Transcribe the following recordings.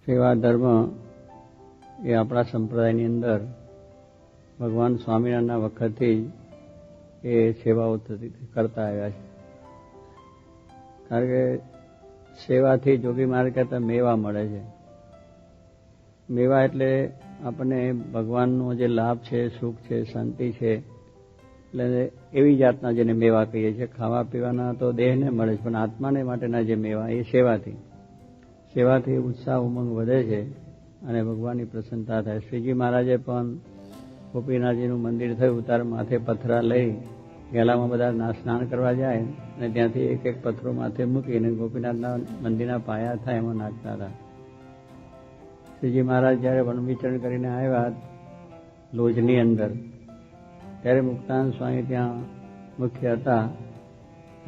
સેવા ધર્મ એ આપણા સંપ્રદાયની અંદર ભગવાન સ્વામિનારાયણના વખતથી એ સેવાઓ કરતા આવ્યા છે. કારણ કે સેવાથી જોગી મહારાજ કહેતા મેવા મળે છે. મેવા એટલે આપણને ભગવાનનો જે લાભ છે, સુખ છે, શાંતિ છે, એટલે એવી જાતના જેને મેવા કહીએ છીએ. ખાવા પીવાના તો દેહને મળે છે, પણ આત્માને માટેના જે મેવા એ સેવાથી ઉત્સાહ ઉમંગ વધે છે અને ભગવાનની પ્રસન્નતા થાય. શ્રીજી મહારાજે પણ ગોપીનાથજીનું મંદિર થયું ત્યારે માથે પથરા લઈ ગેલામાં બધા સ્નાન કરવા જાય અને ત્યાંથી એક એક પથરો માથે મૂકીને ગોપીનાથના મંદિરના પાયા થાય એમાં નાખતા હતા. શ્રીજી મહારાજ જયારે વન વિચરણ કરીને આવ્યા લોજની અંદર, ત્યારે મુક્તાનંદ સ્વામી ત્યાં મુખ્ય હતા.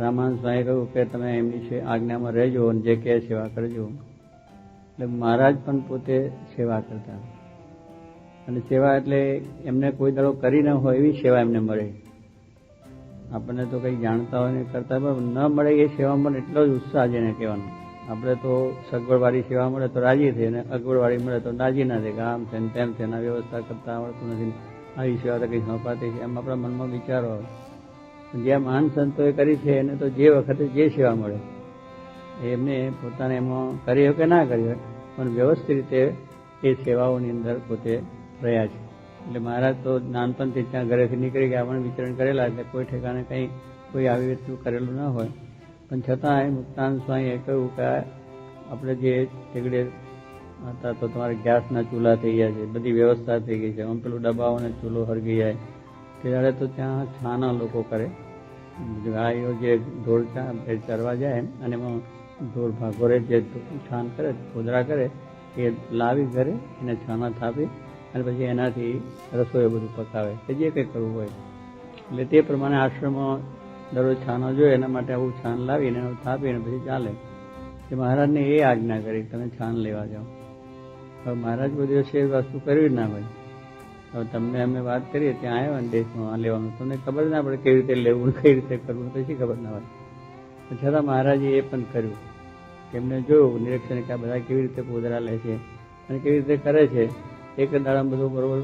રામાનંદ સ્વામી કહ્યું કે તમે એમની આજ્ઞામાં રહેજો અને જે કહે સેવા કરજો. એટલે મહારાજ પણ પોતે સેવા કરતા. અને સેવા એટલે એમને કોઈ દાડો કરી ન હોય એવી સેવા એમને મળે. આપણને તો કંઈ જાણતા હોય ને કરતા હોય, ન મળે એ સેવા મળે એટલો જ ઉત્સાહ જેને કહેવાનો. આપણે તો સગવડવાળી સેવા મળે તો રાજી થઈ, અને અગવડવાળી મળે તો રાજી ના થાય કે આમ છે ને તેમ છે, એના વ્યવસ્થા કરતા આવડતું નથી, આવી સેવા તો કંઈ સોંપાતી છે, એમ આપણા મનમાં વિચારો આવે. જે મહાન સંતોએ કરી છે એને તો જે વખતે જે સેવા મળે એમને પોતાને એમાં કરી હોય કે ના કરી હોય, પણ વ્યવસ્થિત રીતે એ સેવાઓની અંદર પોતે રહ્યા છે. એટલે મહારાજ તો નાનપણથી ત્યાં ઘરેથી નીકળી ગયા, પણ વિચરણ કરેલા, એટલે કોઈ ઠેકાણે કંઈ કોઈ આવી રીતનું કરેલું ના હોય. પણ છતાં મુક્તાનંદ સ્વામીએ કહ્યું કે આપણે જે ટેગડે હતા તો તમારે ગેસના ચૂલા થઈ ગયા છે, બધી વ્યવસ્થા થઈ ગઈ છે, આમ પેલું ડબ્બાઓને ચૂલો હરગી જાય. ત્યારે તો ત્યાં છાના લોકો કરે, ગાયો જે ઢોર ચરવા જાય અને એમાં ઢોર ભાગોરે જે છાન કરે, ખોદરા કરે, એ લાવી ઘરે એને છાના થાપી અને પછી એનાથી રસોઈ બધું પકાવે કે જે કંઈ કરવું હોય. એટલે તે પ્રમાણે આશ્રમમાં દરરોજ છાનો જોઈએ, એના માટે આવું છાન લાવીને થાપીને પછી ચાલે. એ મહારાજને એ આજ્ઞા કરી તમે છાન લેવા જાઓ. હવે મહારાજ કોઈ દિવસે એ વસ્તુ કરવી ના હોય. હવે તમને અમે વાત કરીએ ત્યાં આવ્યા ને દેશમાં લેવાનું, તમને ખબર ના પડે કેવી રીતે લેવું, કઈ રીતે કરવું, પછી ખબર ના હોય. છતાં મહારાજે એ પણ કર્યું કે એમને જોયું નિરીક્ષણ કે આ બધા કેવી રીતે પોદરા લે છે અને કેવી રીતે કરે છે. એક દાડામાં બધું બરોબર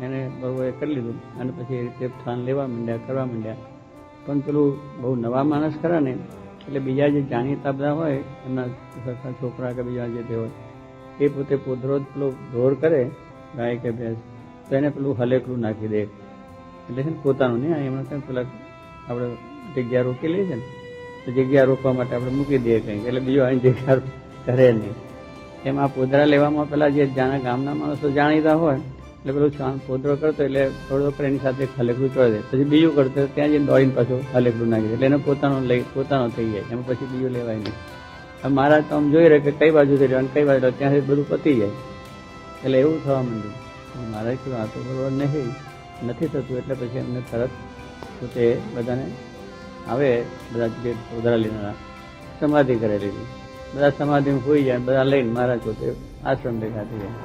એને બરોબર એ કરી લીધું અને પછી એ રીતે છાન લેવા માંડ્યા, કરવા માંડ્યા. પણ પેલું બહુ નવા માણસ ખરા ને, એટલે બીજા જે જાણીતા બધા હોય એમના સરખા છોકરા કે બીજા જે તે હોય એ પોતે પોદરો પેલો ઢોર કરે, ગાય કે ભેંસ, તો એને પેલું હલેકલું નાખી દે. એટલે છે ને પોતાનું નહીં, એમણે કંઈ પેલા આપણે જગ્યા રોકી લઈએ છે ને, તો જગ્યા રોકવા માટે આપણે મૂકી દઈએ કંઈક, એટલે બીજો અહીં જગ્યા કરે નહીં. એમ આ પોદરા લેવામાં પેલા જે ગામના માણસો જાણીતા હોય એટલે પેલું પોદરો કરતો એટલે થોડો એની સાથે હલેકલું ચોડી દે, પછી બીજું કરતો ત્યાં જઈને દોડીને પાછું હલેકલું નાખી દે, એટલે એને પોતાનો થઈ જાય, એમાં પછી બીજું લેવાય નહીં. હવે મહારાજ તો આમ જોઈ રહે કે કઈ બાજુથી લેવાનું કઈ બાજુ, ત્યાંથી બધું પતી જાય. એટલે એવું થવા માંડ્યું. મહારાજ કીધું આ તો બરોબર નથી થતું. એટલે પછી એમને તરત પોતે બધાને આવે, બધા જે પોદરા લેનારા સમાધિ કરેલી, બધા સમાધિમાં હોઈ જાય, બધા લઈને મહારાજ પોતે આશ્રમ ભેગા થઈ જાય.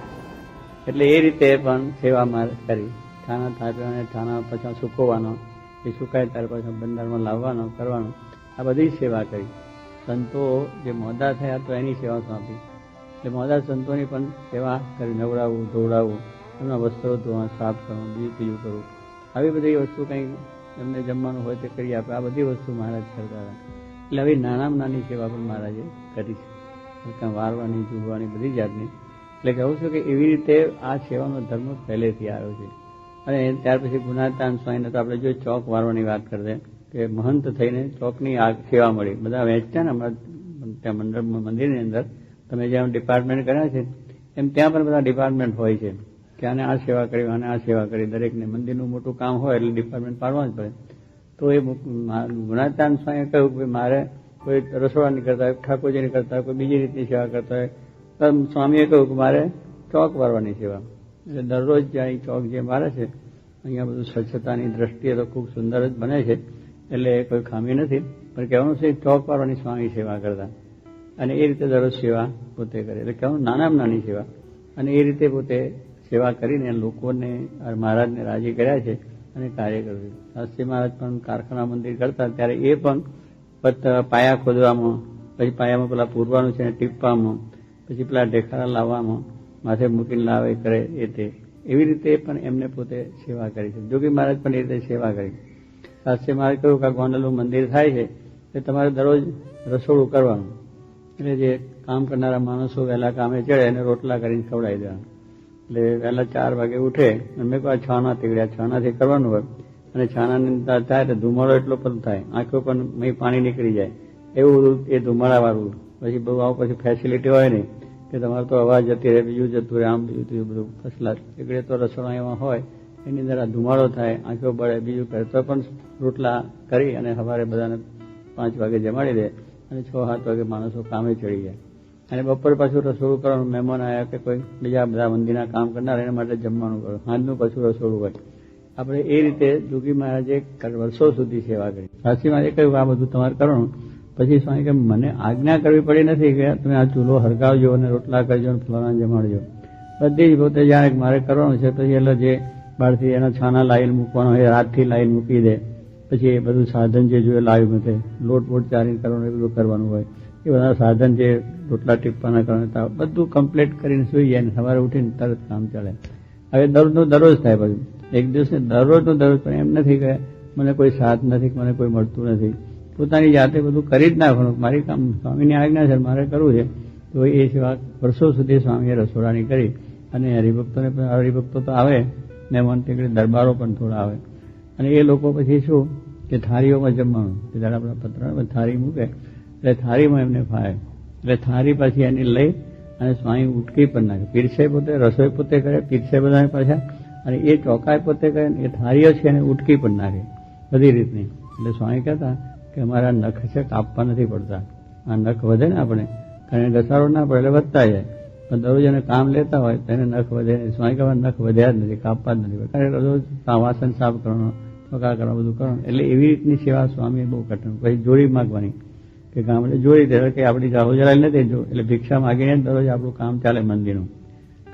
એટલે એ રીતે પણ સેવા કરી. છાના થાપ્યા અને છાના પછી સુકવવાનો, એ સુકાય ત્યારે પછી બંધારમાં લાવવાનો, કરવાનો, આ બધી સેવા કરી. સંતો જે મોદા થયા તો એની સેવા સોંપી. એટલે મોદા સંતોની પણ સેવા કરી, નવડાવવું, ધોવડાવવું, એમના વસ્ત્રો ધોવા, સાફ કરવું, બીજું કરવું, આવી બધી વસ્તુ કંઈ એમને જમવાનું હોય તે કરી આપે. આ બધી વસ્તુ મહારાજ કરતા હતા. એટલે આવી નાનામાં નાની સેવા પણ મહારાજે કરી છે, વારવાની, જુગવાની, બધી જાતની. એટલે કહું છું કે એવી રીતે આ સેવાનો ધર્મ પહેલેથી આવ્યો છે. અને ત્યાર પછી ગુણાતાન સ્વામીને તો આપણે જો ચોક વારવાની વાત કરીએ કે મહંત થઈને ચોકની આ સેવા મળી. બધા વહેંચતા ને હમણાં ત્યાં મંદિરની અંદર તમે જ્યાં ડિપાર્ટમેન્ટ કર્યા છે એમ ત્યાં પણ બધા ડિપાર્ટમેન્ટ હોય છે કે આને આ સેવા કરી, આને આ સેવા કરી. દરેકને મંદિરનું મોટું કામ હોય એટલે ડિપાર્ટમેન્ટ પાડવા જ પડે. તો એ ગુણાતાન સ્વામીએ કહ્યું કે મારે કોઈ રસોડાની કરતા હોય, ઠાકોરજીની કરતા હોય, કોઈ બીજી રીતની સેવા કરતા હોય, સ્વામીએ કહ્યું કે મારે ચોક વારવાની સેવા. એટલે દરરોજ જ્યાં ચોક જે મારે છે અહીંયા બધું સ્વચ્છતાની દ્રષ્ટિએ તો ખૂબ સુંદર જ બને છે, એટલે કોઈ ખામી નથી. પણ કહેવાનું છે ચોક વારવાની સ્વામી સેવા કરતા, અને એ રીતે દરરોજ સેવા પોતે કરે. એટલે કહેવાનું નાનામાં નાની સેવા, અને એ રીતે પોતે સેવા કરીને લોકોને મહારાજને રાજી કર્યા છે અને કાર્ય કર્યું. શાસ્ત્રી મહારાજ પણ કારખાના મંદિર કરતા ત્યારે એ પણ પાયા ખોદવામાં, પછી પાયામાં પેલા પૂરવાનું છે ટીપ્પામાં, પછી પેલા ઢેખારા લાવવામાં માથે મૂકીને લાવે કરે એ તે એવી રીતે પણ એમને પોતે સેવા કરી છે. જોગી મહારાજ પણ એ રીતે સેવા કરી. શાસ્ત્રી મહારાજ કહ્યું કે આ ગોંડલનું મંદિર થાય છે તે તમારે દરરોજ રસોડું કરવાનું, એટલે જે કામ કરનારા માણસો વહેલા કામે ચડે એને રોટલા કરીને ખવડાવી દેવાનું. એટલે વહેલા 4 વાગે ઉઠે અને મેં કહ્યું છાના તીકડ્યા છાનાથી કરવાનું હોય અને છાનાની અંદર થાય તો ધુમાડો એટલો પણ થાય, આંખો પણ મહી પાણી નીકળી જાય એવું બધું એ ધુમાડાવાળું. પછી બહુ આવું પછી ફેસિલિટી હોય નહીં કે તમારે તો અવાજ જતી રહે, બીજું જતું રહે, આમ બીજું બધું ફસલા તીકડે તો રસોડા એવા હોય એની અંદર આ ધુમાડો થાય, આંખો બળે, બીજું કરે તો પણ રોટલા કરી અને સવારે બધાને 5 વાગે જમાડી દે અને 6-7 વાગે માણસો કામે ચડી જાય. અને બપોર પાછું રસોડું કરવાનું, મહેમાન આવ્યા કે કોઈ બીજા બધા મંદિરના કામ કરનાર એના માટે જમવાનું કરવું, સાંજનું પાછું રસોડું હોય. આપણે એ રીતે જોગી મહારાજે વર્ષો સુધી સેવા કરી. શાસ્ત્રી મહારાજે કહ્યું આ બધું તમારે કરવાનું. પછી સ્વામી કે મને આજ્ઞા કરવી પડી નથી કે તમે આ ચૂલો હરગાવજો અને રોટલા કરજો અને ફલાણા જમાડજો. બધી જ પોતે જાણે મારે કરવાનું છે. પછી એટલે જે બહારથી એના છાના લાવીને મૂકવાનો હોય રાતથી લાવીને મૂકી દે. પછી એ બધું સાધન જે જોઈએ લાવી મૂકે, લોટ ચારીને કરવાનું એ બધું કરવાનું હોય. એ બધા સાધન જે રોટલા ટીપવાના કરવાના બધું કમ્પ્લીટ કરીને સુઈ જાય ને સવારે ઉઠીને તરત કામ ચાલે. હવે દરરોજનું દરરોજ થાય. બધું એક દિવસ દરરોજનું દરરોજ, પણ એમ નથી કે મને કોઈ સાથ નથી, મને કોઈ મળતું નથી. પોતાની જાતે બધું કરી જ નાખવાનું. મારી કામ સ્વામીની આજ્ઞા છે, મારે કરવું છે. તો એ સેવા વર્ષો સુધી સ્વામીએ રસોડાની કરી. અને હરિભક્તોને પણ હરિભક્તો તો આવે, મહેમાન ટેકડી દરબારો પણ થોડા આવે. અને એ લોકો પછી શું કે થાળીઓમાં જમવાનું, જ્યારે આપણા પતરામાં થાળી મૂકે એટલે થાળીમાં એમને ફાવે. એટલે થાળી પછી એની લઈ અને સ્વામી ઉટકી પણ નાખે. પીરસે પોતે, રસોઈ પોતે કરે, પીરસે બધાને પાછા, અને એ ચોકાઈ પોતે કરે, એ થાળીઓ છે એને ઉટકી પણ નાખે બધી રીતની. એટલે સ્વામી કહેતા કે અમારા નખ છે કાપવા નથી પડતા. આ નખ વધે ને આપણે, કારણ ઘસારો ના પડે એટલે વધતા જાય. પણ દરરોજ એને કામ લેતા હોય તો એને નખ વધે નહીં. સ્વામી કહેવા નખ વધ્યા જ નથી, કાપવા જ નથી, કારણ રોજ વાસણ સાફ કરવાનો, ચોકા કરવા, બધું કરવાનું. એટલે એવી રીતની સેવા સ્વામીએ બહુ કઠણ. પછી જોડી માગવાની કે ગામડે જોડી દે કે આપણી જાહો જરાય નથી જો, એટલે ભિક્ષા માગીને દરરોજ આપણું કામ ચાલે. મંદિરનું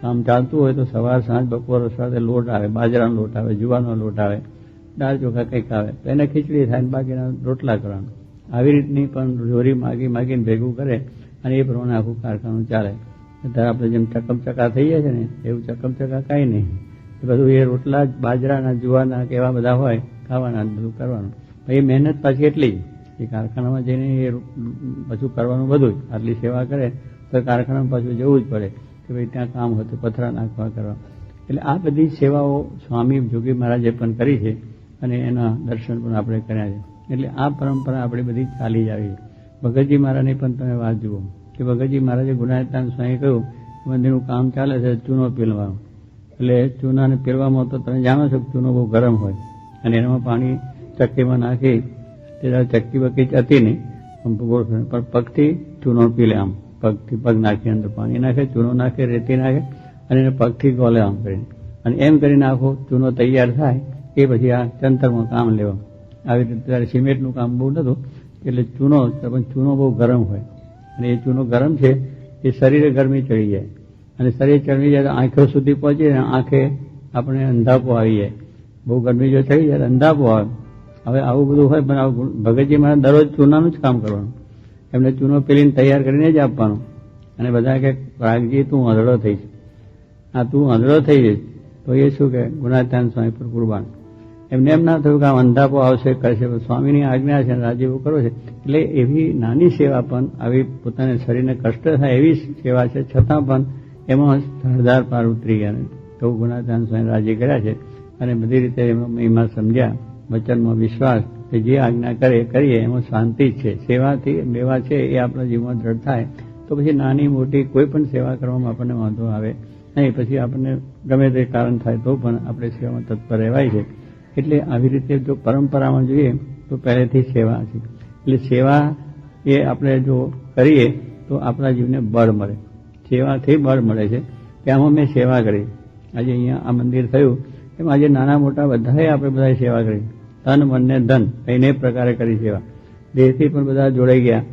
કામ ચાલતું હોય તો સવાર સાંજ બપોર સાથે લોટ આવે, બાજરાનો લોટ આવે, જુવાનો લોટ આવે, દાળ ચોખા કંઈક આવે તો એને ખીચડી થાય, બાકીના રોટલા કરવાનું. આવી રીતની પણ જોરી માગીને ભેગું કરે અને એ પ્રમાણે આખું કારખાનું ચાલે. અત્યારે આપણે જેમ ચકમચકા થઈ જાય છે ને એવું ચકમચકા કાંઈ નહીં. એ બધું એ રોટલા બાજરાના, જુવારના કે એવા બધા હોય ખાવાના, બધું કરવાનું. એ મહેનત પાછી એટલી જ એ કારખાનામાં જઈને એ પાછું કરવાનું બધું જ. આટલી સેવા કરે તો કારખાનામાં પાછું જવું જ પડે કે ભાઈ ત્યાં કામ હતું, પથરા નાખવા કરવા. એટલે આ બધી સેવાઓ સ્વામી જોગી મહારાજે પણ કરી છે અને એના દર્શન પણ આપણે કર્યા છે. એટલે આ પરંપરા આપણી બધી ચાલી જ આવી છે. ભગતજી મહારાજની પણ તમે વાત જુઓ કે ભગતજી મહારાજે ગુણાયતાન સ્વામી કહ્યું મંદિરનું કામ ચાલે છે ચૂનો પીલવાનો. એટલે ચૂનાને પીલવામાં તો તમે જાણો છો કે ચૂનો બહુ ગરમ હોય અને એમાં પાણી ચક્કીમાં નાખી, ત્યારે ચક્કી બક્કી હતી નહીં, પણ પગથી ચૂનો પીલે. આમ પગથી પગ નાખી અંદર પાણી નાખે, ચૂનો નાખે, રેતી નાખે અને એને પગથી ગોલે આમ કરીને. અને એમ કરીને આખો ચૂનો તૈયાર થાય એ પછી આ ચંતરમાં કામ લેવા. આવી રીતે ત્યારે સિમેન્ટનું કામ બહુ નહોતું એટલે ચૂનો, પણ ચૂનો બહુ ગરમ હોય અને એ ચૂનો ગરમ છે એ શરીરે ગરમી ચડી જાય અને શરીર ચડી જાય તો આંખો સુધી પહોંચી જાય, આંખે આપણે અંધાપો આવી જાય. બહુ ગરમી જો ચડી જાય અંધાપો આવે. હવે આવું બધું હોય, પણ આવું ભગતજી મારે દરરોજ ચૂનાનું જ કામ કરવાનું. એમને ચૂનો પેલીને તૈયાર કરીને જ આપવાનું. અને બધા કે રાગજી તું આંધળો થઈશ, આ તું આંધળો થઈ જઈશ તો એ શું કે ગુણાતાન સ્વામી પર કુરબાન. એમને એમ ના થયું કે આ અંધાપો આવશે કરશે, સ્વામીની આજ્ઞા છે, રાજીવો કરો છે. એટલે એવી નાની સેવા પણ આવી પોતાના શરીરને કષ્ટ થાય એવી સેવા છે, છતાં પણ એમાં સરદાર પાર ઉતરી ગયા. એવું ગુણાતાન સ્વામી રાજી કર્યા છે અને બધી રીતે એમાં મહિમા સમજ્યા. વચનમાં વિશ્વાસ કે જે આજ્ઞા કરે કરીએ એમાં શાંતિ જ છે. સેવાથી મેવા છે એ આપણા જીવનમાં દ્રઢ થાય તો પછી નાની મોટી કોઈ પણ સેવા કરવામાં આપણને વાંધો આવે નહીં. પછી આપણને ગમે તે કારણ થાય તો પણ આપણે સેવામાં તત્પર રહેવાય છે. એટલે આવી રીતે જો પરંપરામાં જોઈએ તો પહેલેથી સેવા છે. એટલે સેવા એ આપણે જો કરીએ તો આપણા જીવને બળ મળે. સેવાથી બળ મળે છે કે આમાં મેં સેવા કરી. આજે અહીંયા આ મંદિર થયું એમ આજે નાના મોટા બધાએ આપણે બધાએ સેવા કરી. તન મનને ધન કઈને પ્રકારે કરી સેવા. દેહથી પણ બધા જોડાઈ ગયા.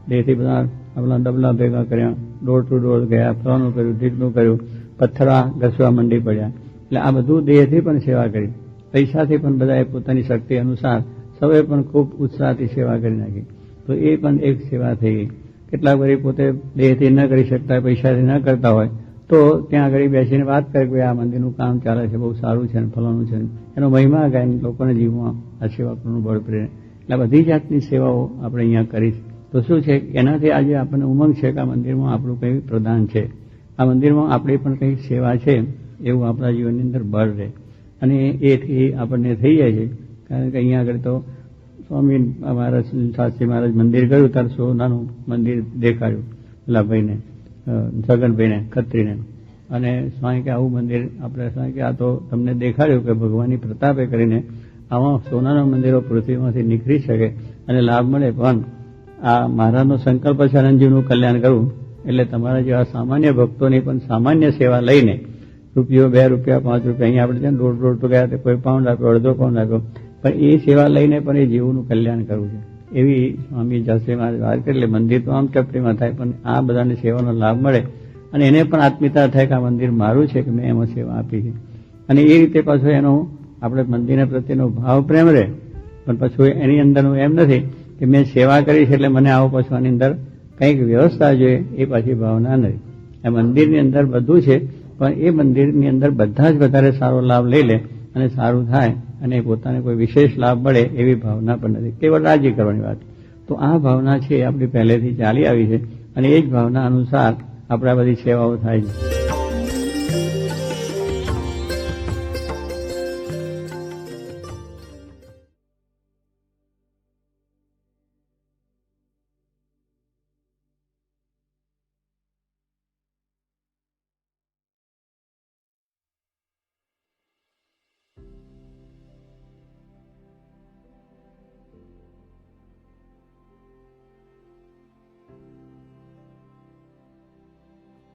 દેહથી બધા આપણા ડબલા ભેગા કર્યા, ડોર ટુ ડોર ગયા, ફલાનું કર્યું, ઢીકનું કર્યું, પથ્થરા ઘસવા મંડી પડ્યા. એટલે આ બધું દેહથી પણ સેવા કરી. પૈસાથી પણ બધાએ પોતાની શક્તિ અનુસાર સૌએ પણ ખૂબ ઉત્સાહથી સેવા કરી નાખી. તો એ પણ એક સેવા થઈ ગઈ. કેટલાક વળી પોતે દેહથી ન કરી શકતા, પૈસાથી ન કરતા હોય તો ત્યાં આગળ બેસીને વાત કરે કે આ મંદિરનું કામ ચાલે છે, બહુ સારું છે ને ફલાણું છે, એનો મહિમા ગાય લોકોને જીવમાં આ સેવા કરવાનું બળ પ્રેરે. એટલે બધી જાતની સેવાઓ આપણે અહીંયા કરી. તો શું છે, એનાથી આજે આપણને ઉમંગ છે કે આ મંદિરમાં આપણું કંઈ પ્રદાન છે, આ મંદિરમાં આપણી પણ કંઈક સેવા છે, એવું આપણા જીવનની અંદર બળ રહે. અને એથી આપણને થઈ જાય છે. કારણ કે અહીંયા આગળ તો સ્વામી મહારાજ, શાસ્ત્રી મહારાજ મંદિર ગયું ત્યારે સોનાનું મંદિર દેખાડ્યું પેલા ભાઈને, છગનભાઈને, ખત્રીને. અને સ્વામી કે આવું મંદિર આપણે, સ્વામી કે આ તો તમને દેખાડ્યું કે ભગવાનની પ્રતાપે કરીને આવા સોનાના મંદિરો પૃથ્વીમાંથી નીકળી શકે અને લાભ મળે. પણ આ મહારાજનો સંકલ્પ છે અનંતજીવનું કલ્યાણ કરવું, એટલે તમારા જેવા સામાન્ય ભક્તોની પણ સામાન્ય સેવા લઈને રૂપિયો, 2 રૂપિયા, 5 રૂપિયા, અહીંયા આપણે છે ને દોઢ તો ગયા, કોઈ પાઉન્ડ આપ્યો, અડધો પાઉન્ડ આપ્યો, પણ એ સેવા લઈને પણ એ જીવનું કલ્યાણ કરવું છે. એવી સ્વામી શાસ્ત્રી મહારાજ વાત કરી. એટલે મંદિર તો આમ ચપટીમાં થાય, પણ આ બધાને સેવાનો લાભ મળે અને એને પણ આત્મીયતા થાય કે આ મંદિર મારું છે, કે મેં એમાં સેવા આપી છે. અને એ રીતે પાછો એનો આપણે મંદિરના પ્રત્યેનો ભાવ પ્રેમ રહે. પણ પાછું એની અંદરનું એમ નથી કે મેં સેવા કરી છે એટલે મને આવો પાછું આની અંદર કંઈક વ્યવસ્થા જોઈએ, એ પાછી ભાવના નથી. આ મંદિરની અંદર બધું છે, પણ એ મંદિરની અંદર બધા જ વધારે સારો લાભ લઈ લે અને સારું થાય અને પોતાને કોઈ વિશેષ લાભ મળે એવી ભાવના પણ નથી, કેવળ રાજી કરવાની વાત. તો આ ભાવના છે એ આપણી પહેલેથી ચાલી આવી છે અને એ જ ભાવના અનુસાર આપણે આ બધી સેવાઓ થાય છે.